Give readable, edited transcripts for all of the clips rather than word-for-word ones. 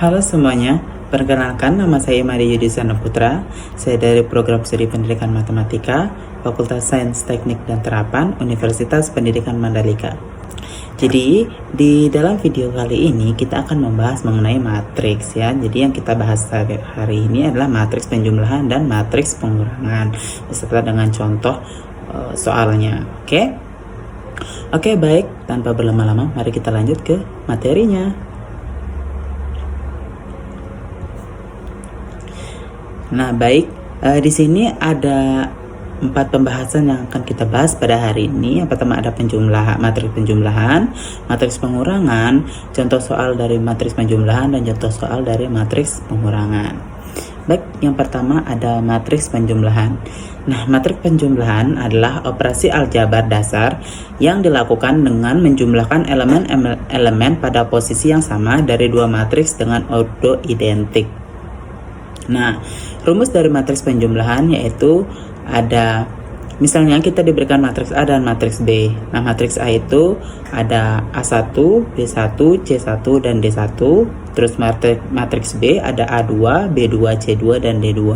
Halo semuanya, perkenalkan nama saya Maria Yudhisana Putra. Saya dari Program Studi Pendidikan Matematika, Fakultas Sains Teknik dan Terapan, Universitas Pendidikan Mandalika. Jadi, di dalam video kali ini kita akan membahas mengenai matriks ya. Jadi yang kita bahas hari ini adalah matriks penjumlahan dan matriks pengurangan beserta dengan contoh soalnya. Oke, baik, tanpa berlama-lama mari kita lanjut ke materinya. Nah, baik, di sini ada 4 pembahasan yang akan kita bahas pada hari ini. Yang pertama ada matriks penjumlahan, matriks pengurangan, contoh soal dari matriks penjumlahan, dan contoh soal dari matriks pengurangan. Baik, yang pertama ada matriks penjumlahan. Nah, matriks penjumlahan adalah operasi aljabar dasar yang dilakukan dengan menjumlahkan elemen-elemen pada posisi yang sama dari dua matriks dengan ordo identik. Nah, rumus dari matriks penjumlahan yaitu ada, misalnya kita diberikan matriks A dan matriks B. Nah, matriks A itu ada A1, B1, C1, dan D1. Terus matriks B ada A2, B2, C2, dan D2.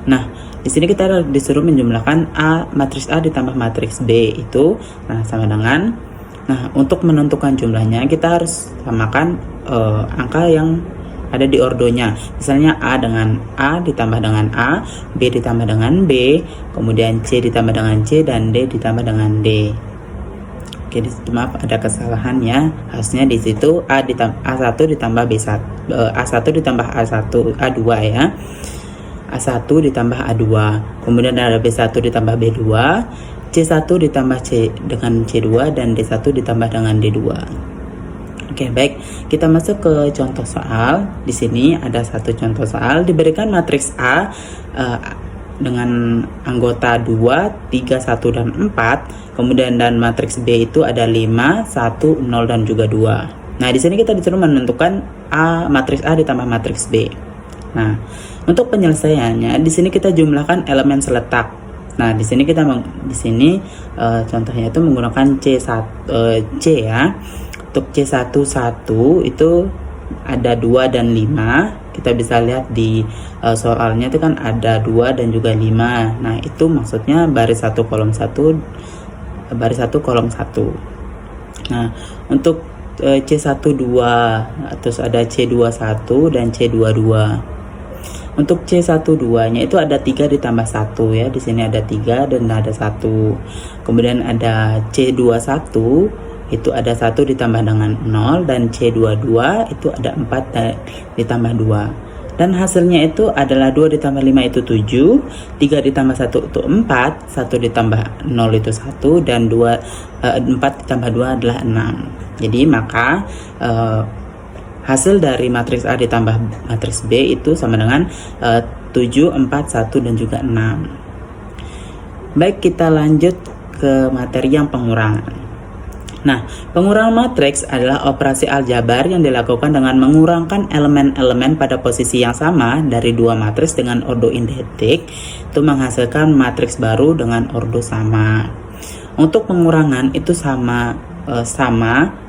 Nah, di sini kita disuruh menjumlahkan matriks A ditambah matriks B itu sama dengan, untuk menentukan jumlahnya kita harus samakan angka yang ada di ordonya. Misalnya A dengan A ditambah dengan A, B ditambah dengan B, kemudian C ditambah dengan C, dan D ditambah dengan D. Oke, maaf ada kesalahan ya. Harusnya di situ A1 ditambah B1, A1 ditambah A2 ya. A1 ditambah A2, kemudian ada B1 ditambah B2, C1 ditambah C dengan C2, dan D1 ditambah dengan D2. Oke, baik, kita masuk ke contoh soal. Di sini ada satu contoh soal, diberikan matriks A dengan anggota 2, 3, 1, dan 4. Kemudian dan matriks B itu ada 5, 1, 0, dan juga 2. Nah, di sini kita disuruh menentukan matriks A ditambah matriks B. Nah, untuk penyelesaiannya di sini kita jumlahkan elemen seletak. Nah, di sini contohnya itu menggunakan C ya. Untuk C11 itu ada 2 dan 5. Kita bisa lihat di soalnya itu kan ada 2 dan juga 5. Nah, itu maksudnya baris 1 kolom 1, baris 1 kolom 1. Nah, untuk C12 terus ada C21 dan C22. Untuk C12-nya itu ada 3 ditambah 1 ya. Di sini ada 3 dan ada 1. Kemudian ada C21 itu ada 1 ditambah dengan 0, dan C22 itu ada 4 ditambah 2. Dan hasilnya itu adalah 2 ditambah 5 itu 7, 3 ditambah 1 itu 4, 1 ditambah 0 itu 1, dan 4 ditambah 2 adalah 6. Jadi maka hasil dari matriks A ditambah matriks B itu sama dengan 7, 4, 1, dan juga 6. Baik, kita lanjut ke materi yang pengurangan. Nah, pengurangan matriks adalah operasi aljabar yang dilakukan dengan mengurangkan elemen-elemen pada posisi yang sama dari dua matriks dengan ordo identik, itu menghasilkan matriks baru dengan ordo sama. Untuk pengurangan itu sama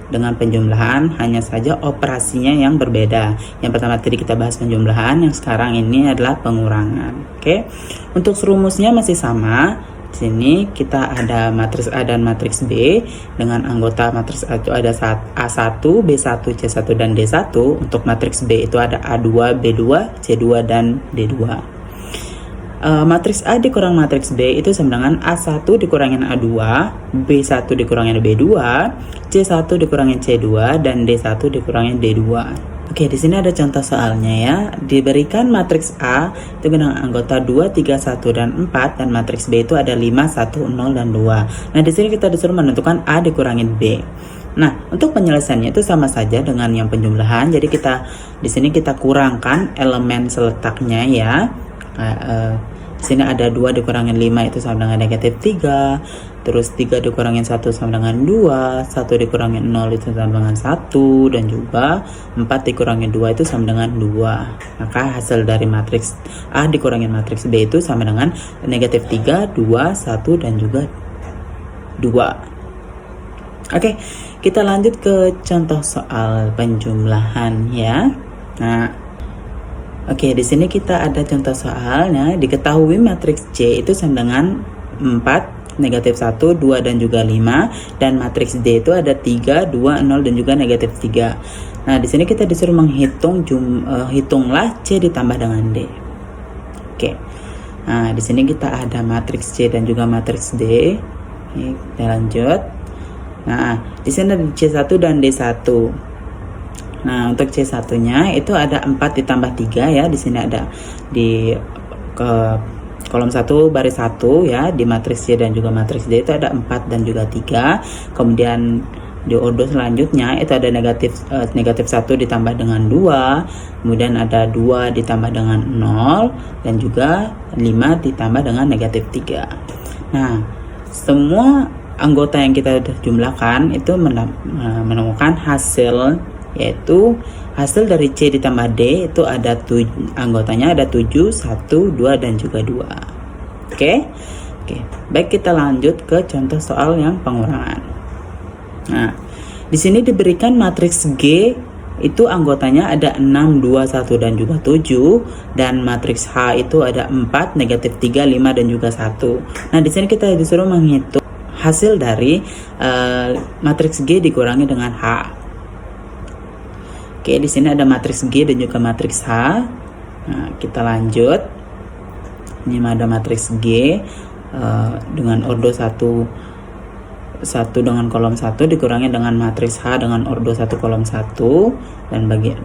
dengan penjumlahan, hanya saja operasinya yang berbeda. Yang pertama tadi kita bahas penjumlahan, yang sekarang ini adalah pengurangan. Oke. Untuk rumusnya masih sama. Di sini kita ada matriks A dan matriks B dengan anggota matriks A itu ada A1, B1, C1, dan D1. Untuk matriks B itu ada A2, B2, C2, dan D2. Matriks A dikurang matriks B itu sama dengan A1 dikurangin A2, B1 dikurangin B2, C1 dikurangin C2, dan D1 dikurangin D2. Oke, di sini ada contoh soalnya ya. Diberikan matriks A itu dengan anggota 2, 3, 1, dan 4, dan matriks B itu ada 5, 1, 0, dan 2. Nah, di sini kita disuruh menentukan A dikurangin B. Nah, untuk penyelesaiannya itu sama saja dengan yang penjumlahan. Jadi di sini kita kurangkan elemen seletaknya ya. Di sini ada 2 dikurangin 5 itu sama dengan negatif 3. Terus 3 dikurangin 1 sama dengan 2, 1 dikurangin 0 itu sama dengan 1, dan juga 4 dikurangin 2 itu sama dengan 2. Maka hasil dari matriks A dikurangin matriks B itu sama dengan negatif 3, 2, 1, dan juga 2. Oke, kita lanjut ke contoh soal penjumlahan ya. Nah, oke, di sini kita ada contoh soalnya. Diketahui matriks C itu sama dengan 4, negatif 1, 2, dan juga 5. Dan matriks D itu ada 3, 2, 0, dan juga negatif 3. Nah, di sini kita disuruh menghitung hitunglah C ditambah dengan D. Oke. Nah, di sini kita ada matriks C dan juga matriks D. Oke, kita lanjut. Nah, di sini ada C1 dan D1. Nah, untuk C1-nya itu ada 4 ditambah 3 ya. Di sini ada di kolom 1 baris 1 ya. Di matriks C dan juga matriks D itu ada 4 dan juga 3. Kemudian di ordo selanjutnya itu ada negatif 1 ditambah dengan 2. Kemudian ada 2 ditambah dengan 0 dan juga 5 ditambah dengan negatif 3. Nah, semua anggota yang kita sudah jumlahkan itu menemukan hasil, yaitu hasil dari C ditambah D itu ada anggotanya ada 7, 1, 2, dan juga 2. Oke. Baik, kita lanjut ke contoh soal yang pengurangan. Nah, di sini diberikan matriks G itu anggotanya ada 6, 2, 1, dan juga 7, dan matriks H itu ada 4, negatif 3, 5, dan juga 1. Nah, di sini kita disuruh menghitung hasil dari matriks G dikurangi dengan H. Oke, di sini ada matriks G dan juga matriks H. Nah, kita lanjut. Ini ada matriks G dengan ordo 1 dengan kolom 1 dikurangi dengan matriks H dengan ordo 1 kolom 1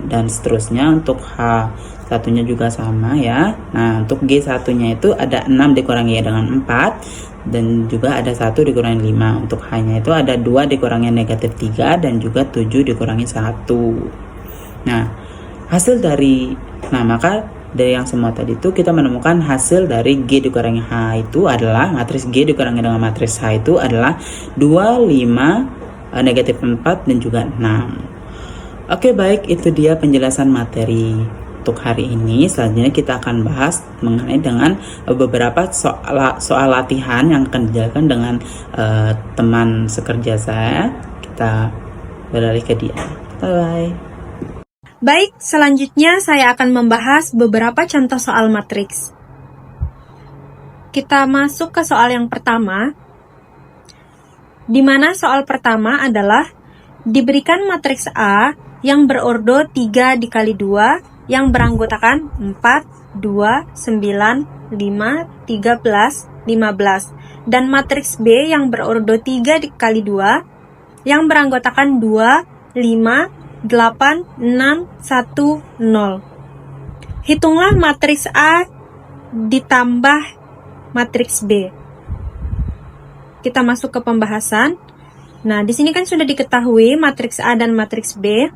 dan seterusnya. Untuk H satunya juga sama ya. Nah, untuk G satunya itu ada 6 dikurangi dengan 4 dan juga ada 1 dikurangi 5. Untuk H-nya itu ada 2 dikurangi negatif 3 dan juga 7 dikurangi 1. Nah, maka dari yang semua tadi itu kita menemukan hasil dari G dikurangi H itu adalah matriks G dikurangi dengan matriks H itu adalah 2, 5, negatif 4, dan juga 6. Oke, baik, itu dia penjelasan materi untuk hari ini. Selanjutnya kita akan bahas mengenai dengan beberapa soal latihan yang akan dijalankan dengan teman sekerja saya. Kita beralih ke dia. Bye-bye. Baik, selanjutnya saya akan membahas beberapa contoh soal matriks. Kita masuk ke soal yang pertama, di mana soal pertama adalah diberikan matriks A yang berordo 3 dikali 2 yang beranggotakan 4, 2, 9, 5, 13, 15, dan matriks B yang berordo 3 dikali 2 yang beranggotakan 2, 5, 8, 6, 1, 0. Hitunglah matriks A ditambah matriks B. Kita masuk ke pembahasan. Nah, di sini kan sudah diketahui matriks A dan matriks B.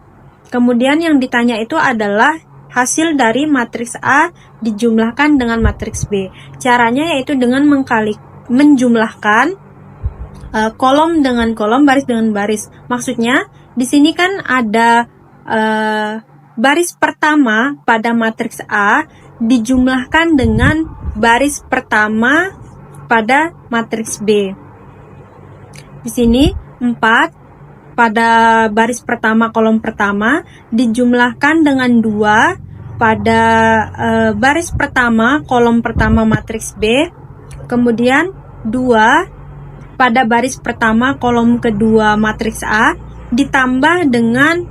Kemudian yang ditanya itu adalah hasil dari matriks A dijumlahkan dengan matriks B. Caranya yaitu dengan menjumlahkan kolom dengan kolom, baris dengan baris. Maksudnya di sini kan ada baris pertama pada matriks A dijumlahkan dengan baris pertama pada matriks B. Di sini 4 pada baris pertama kolom pertama dijumlahkan dengan 2 pada baris pertama kolom pertama matriks B. Kemudian 2 pada baris pertama kolom kedua matriks A ditambah dengan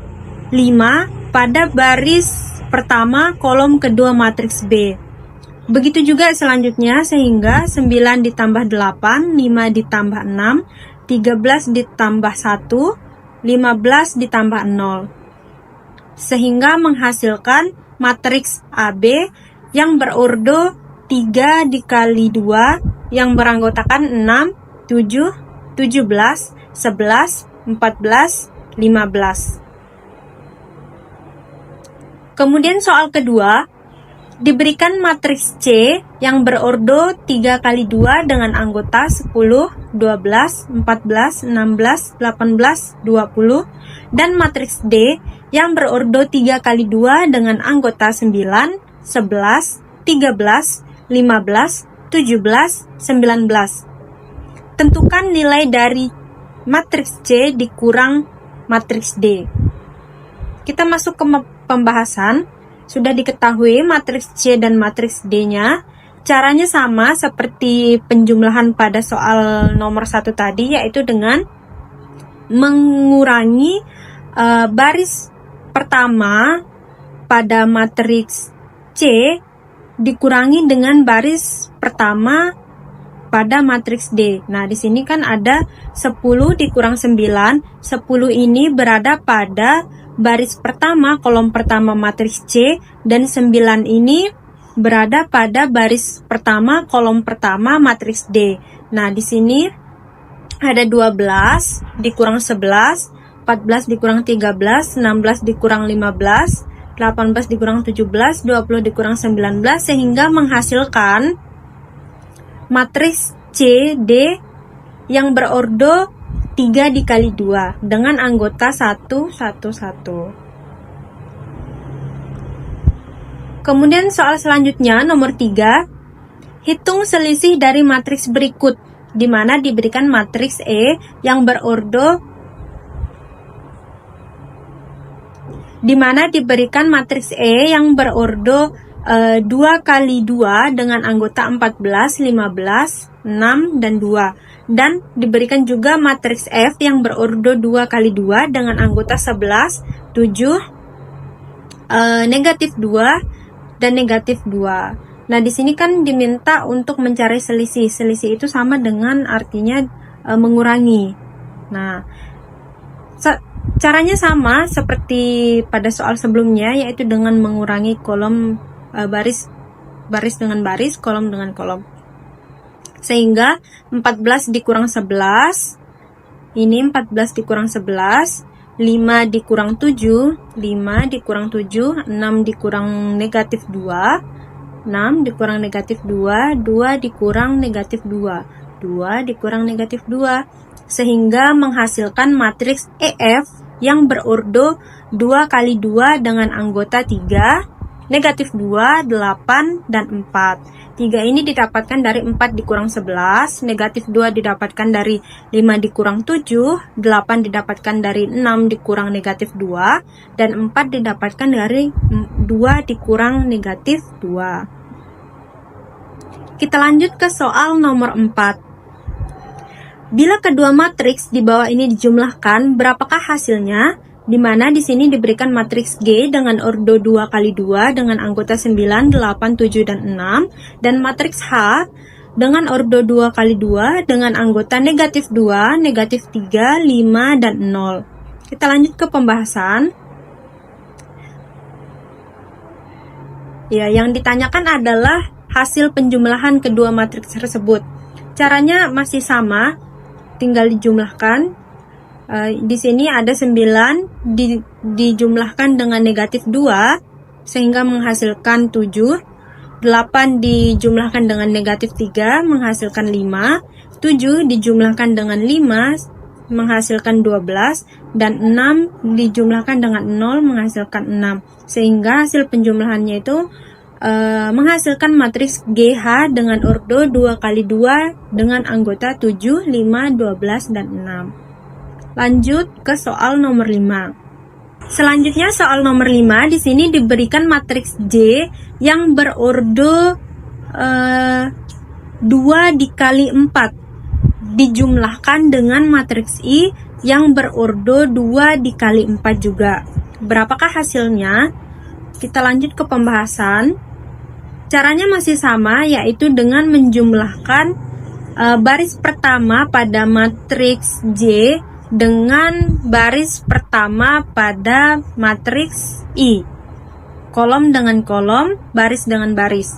5 pada baris pertama kolom kedua matriks B. Begitu juga selanjutnya, sehingga 9 ditambah 8, 5 ditambah 6, 13 ditambah 1, 15 ditambah 0. Sehingga menghasilkan matriks AB yang berordo 3 dikali 2 yang beranggotakan 6, 7, 17, 11, 14, 15. Kemudian soal kedua, diberikan matriks C yang berordo 3 kali 2 dengan anggota 10, 12, 14, 16, 18, 20, dan matriks D yang berordo 3 kali 2 dengan anggota 9, 11, 13, 15, 17, 19. Tentukan nilai dari matriks C dikurang matriks D. Kita masuk ke pembahasan. sudah diketahui matriks C dan matriks D-nya. Caranya sama seperti penjumlahan pada soal nomor 1 tadi, yaitu dengan mengurangi baris pertama pada matriks C dikurangi dengan baris pertama pada matriks D. Nah, di sini kan ada 10 dikurang 9. 10 ini berada pada baris pertama kolom pertama matriks C, dan 9 ini berada pada baris pertama kolom pertama matriks D. Nah, di sini ada 12 dikurang 11, 14 dikurang 13, 16 dikurang 15, 18 dikurang 17, 20 dikurang 19, sehingga menghasilkan matriks C, D yang berordo 3 dikali 2 dengan anggota 1, 1, 1. Kemudian soal selanjutnya nomor 3, hitung selisih dari matriks berikut, di mana diberikan matriks E yang berordo 2 kali 2 dengan anggota 14, 15, 6, dan 2. Dan diberikan juga matriks F yang berordo 2 kali 2 dengan anggota 11, 7, negatif 2, dan negatif 2. Nah, di sini kan diminta untuk mencari selisih. Selisih itu sama dengan artinya mengurangi. Nah, caranya sama seperti pada soal sebelumnya, yaitu dengan mengurangi kolom baris dengan baris, kolom dengan kolom. Sehingga 14 dikurang 11, ini 14 dikurang 11, 5 dikurang 7, 5 dikurang 7, 6 dikurang negatif 2, 6 dikurang negatif 2, 2 dikurang negatif 2, 2 dikurang negatif 2, sehingga menghasilkan matriks EF yang berordo 2 kali 2 dengan anggota 3, negatif 2, 8, dan 4. 3 ini didapatkan dari 4 dikurang 11, negatif 2 didapatkan dari 5 dikurang 7, 8 didapatkan dari 6 dikurang negatif 2, dan 4 didapatkan dari 2 dikurang negatif 2. Kita lanjut ke soal nomor 4. Bila kedua matriks di bawah ini dijumlahkan, berapakah hasilnya? Di mana di sini diberikan matriks G dengan ordo 2 kali 2 dengan anggota 9, 8, 7, dan 6, dan matriks H dengan ordo 2 kali 2 dengan anggota negatif 2, negatif 3, 5, dan 0. Kita lanjut ke pembahasan. Ya, yang ditanyakan adalah hasil penjumlahan kedua matriks tersebut. Caranya masih sama, tinggal dijumlahkan. Di sini ada 9 dijumlahkan dengan negatif 2 sehingga menghasilkan 7, 8 dijumlahkan dengan negatif 3 menghasilkan 5, 7 dijumlahkan dengan 5 menghasilkan 12, dan 6 dijumlahkan dengan 0 menghasilkan 6, sehingga hasil penjumlahannya itu menghasilkan matriks GH dengan ordo 2 kali 2 dengan anggota 7, 5, 12, dan 6. Lanjut ke soal nomor 5. Selanjutnya soal nomor 5, di sini diberikan matriks J yang berordo 2 dikali 4 dijumlahkan dengan matriks I yang berordo 2 dikali 4 juga. Berapakah hasilnya? Kita lanjut ke pembahasan. Caranya masih sama, yaitu dengan menjumlahkan baris pertama pada matriks J dengan baris pertama pada matriks I, kolom dengan kolom, baris dengan baris.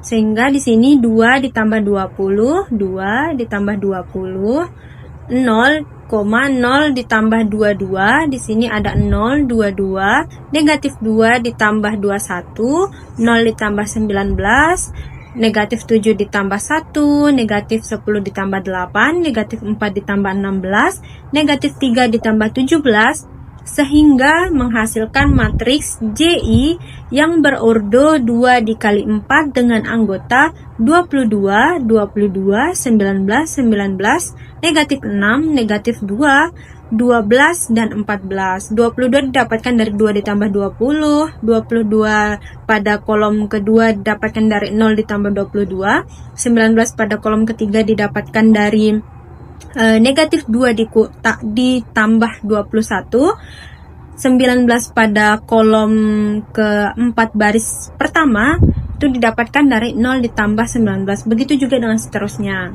Sehingga di sini 2 ditambah 20, 2 ditambah 20, 0,0 ditambah 22, di sini ada 0, 22, negatif 2 ditambah 21, 0 ditambah 19, negatif 7 ditambah 1, negatif 10 ditambah 8, negatif 4 ditambah 16, negatif 3 ditambah 17, sehingga menghasilkan matriks JI yang berordo 2 dikali 4 dengan anggota 22, 22, 19, 19, negatif 6, negatif 2, 12, dan 14. 22 didapatkan dari 2 ditambah 20, 22 pada kolom kedua didapatkan dari 0 ditambah 22, 19 pada kolom ketiga didapatkan dari negatif 2 ditambah 21, 19 pada kolom keempat baris pertama itu didapatkan dari 0 ditambah 19. Begitu juga dengan seterusnya.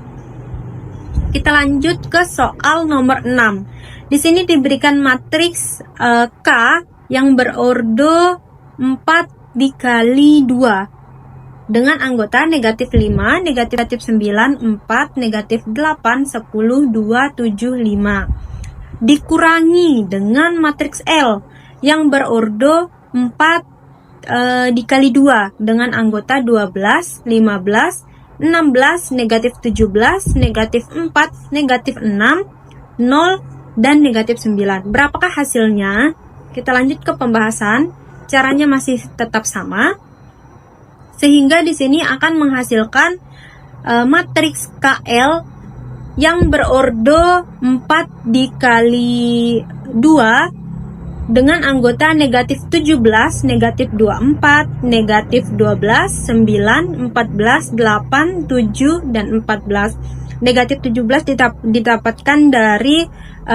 Kita lanjut ke soal nomor 6. Di sini diberikan matriks K yang berordo 4 dikali 2 dengan anggota negatif 5, negatif 9, 4, negatif 8, 10, 2, 7, 5. Dikurangi dengan matriks L yang berordo 4 dikali 2 dengan anggota 12, 15, 16, negatif 17, negatif 4, negatif 6, 0, dan negatif 9. Berapakah hasilnya? Kita lanjut ke pembahasan. Caranya masih tetap sama. Sehingga di sini akan menghasilkan matriks KL yang berordo 4 dikali 2 dengan anggota negatif 17, negatif 24, negatif 12, 9, 14, 8, 7, dan 14. Negatif 17 didapatkan dari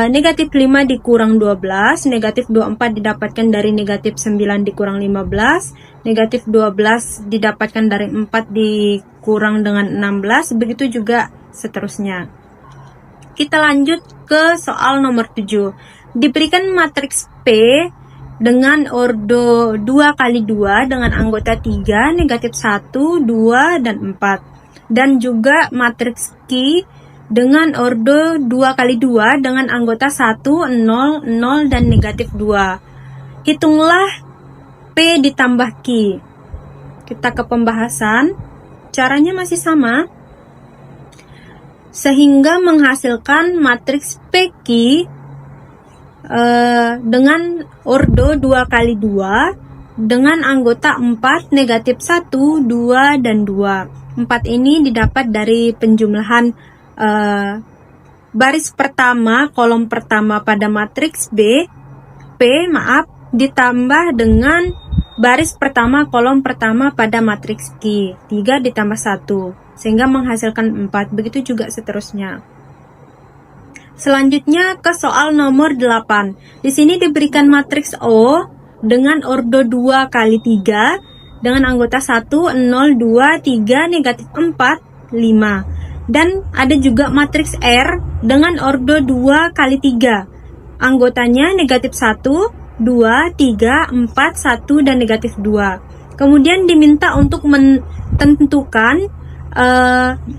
negatif 5 dikurang 12, negatif 24 didapatkan dari negatif 9 dikurang 15, negatif 12 didapatkan dari 4 dikurang dengan 16, begitu juga seterusnya. Kita lanjut ke soal nomor 7. Diberikan matriks P dengan ordo 2 kali 2 dengan anggota 3, negatif 1, 2, dan 4. Dan juga matriks Q dengan ordo 2 kali 2 dengan anggota 1, 0, 0, dan negatif 2. Hitunglah P ditambah Q. Kita ke pembahasan. Caranya masih sama. Sehingga menghasilkan matriks PQ dengan ordo 2 kali 2 dengan anggota 4, negatif 1, 2, dan 2. 4 ini didapat dari penjumlahan baris pertama, kolom pertama pada matriks ditambah dengan baris pertama, kolom pertama pada matriks Q. 3 ditambah 1, sehingga menghasilkan 4. Begitu juga seterusnya. Selanjutnya ke soal nomor 8. Di sini diberikan matriks O dengan ordo 2 kali 3 dengan anggota 1, 0, 2, 3, negatif 4, 5. Dan ada juga matriks R dengan ordo 2 kali 3. Anggotanya negatif 1, 2, 3, 4, 1, dan negatif 2. Kemudian diminta untuk menentukan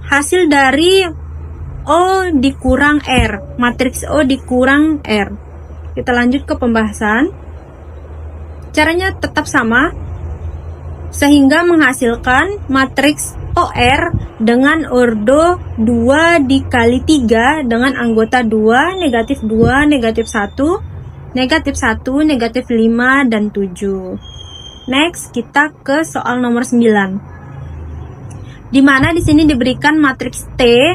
hasil dari O dikurang R. Matriks O dikurang R. Kita lanjut ke pembahasan. Caranya tetap sama. Sehingga menghasilkan matriks OR dengan ordo 2 dikali 3 dengan anggota 2, negatif 2, negatif 1, negatif 1, negatif 5, dan 7. Next, kita ke soal nomor 9. Di mana di sini diberikan matriks T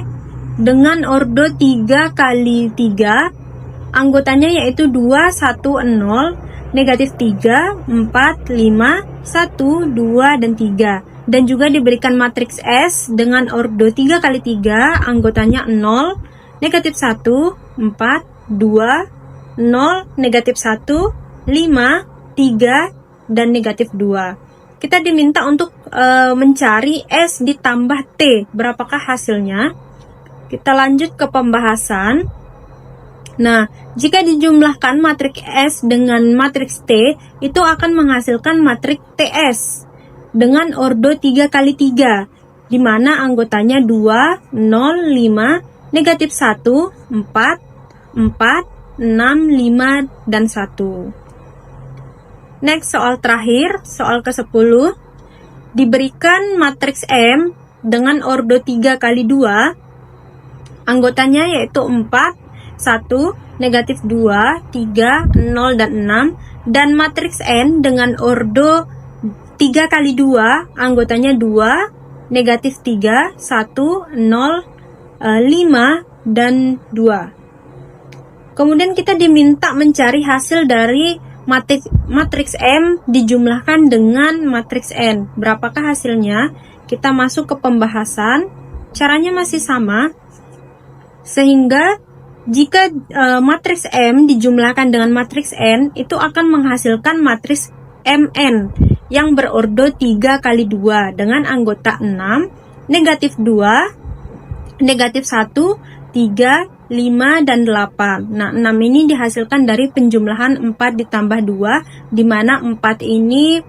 dengan ordo 3 kali 3, anggotanya yaitu 2, 1, 0, negatif 3, 4, 5, 1, 2, dan 3. Dan juga diberikan matriks S dengan ordo 3 kali 3, anggotanya 0, negatif 1, 4, 2, 0, negatif 1, 5, 3, dan negatif 2. Kita diminta untuk mencari S ditambah T. Berapakah hasilnya? Kita lanjut ke pembahasan. Nah, jika dijumlahkan matriks S dengan matriks T, itu akan menghasilkan matriks TS dengan ordo 3 kali 3, di mana anggotanya 2, 0, 5, negatif 1, 4, 4, 6, 5, dan 1. Next, soal terakhir, soal ke-10. Diberikan matriks M dengan ordo 3 kali 2, anggotanya yaitu 4, 1, negatif 2, 3, 0, dan 6. Dan matriks N dengan ordo 3 kali 2, anggotanya 2, negatif 3, 1, 0, 5, dan 2. Kemudian kita diminta mencari hasil dari matriks M dijumlahkan dengan matriks N. Berapakah hasilnya? Kita masuk ke pembahasan. Caranya masih sama. Sehingga jika matriks M dijumlahkan dengan matriks N, itu akan menghasilkan matriks Mn yang berordo 3 kali 2 dengan anggota 6, negatif 2, negatif 1, 3, 5, dan 8. Nah, 6 ini dihasilkan dari penjumlahan 4 ditambah 2, di mana 4 ini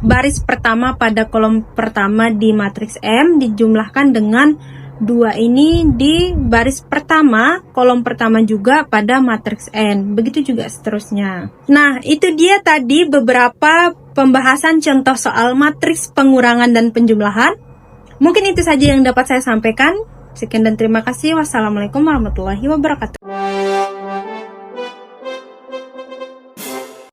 baris pertama pada kolom pertama di matriks M dijumlahkan dengan 2 ini di baris pertama, kolom pertama juga pada matriks N. Begitu juga seterusnya. Nah, itu dia tadi beberapa pembahasan contoh soal matriks pengurangan dan penjumlahan. Mungkin itu saja yang dapat saya sampaikan. Sekian dan terima kasih. Wassalamualaikum warahmatullahi wabarakatuh.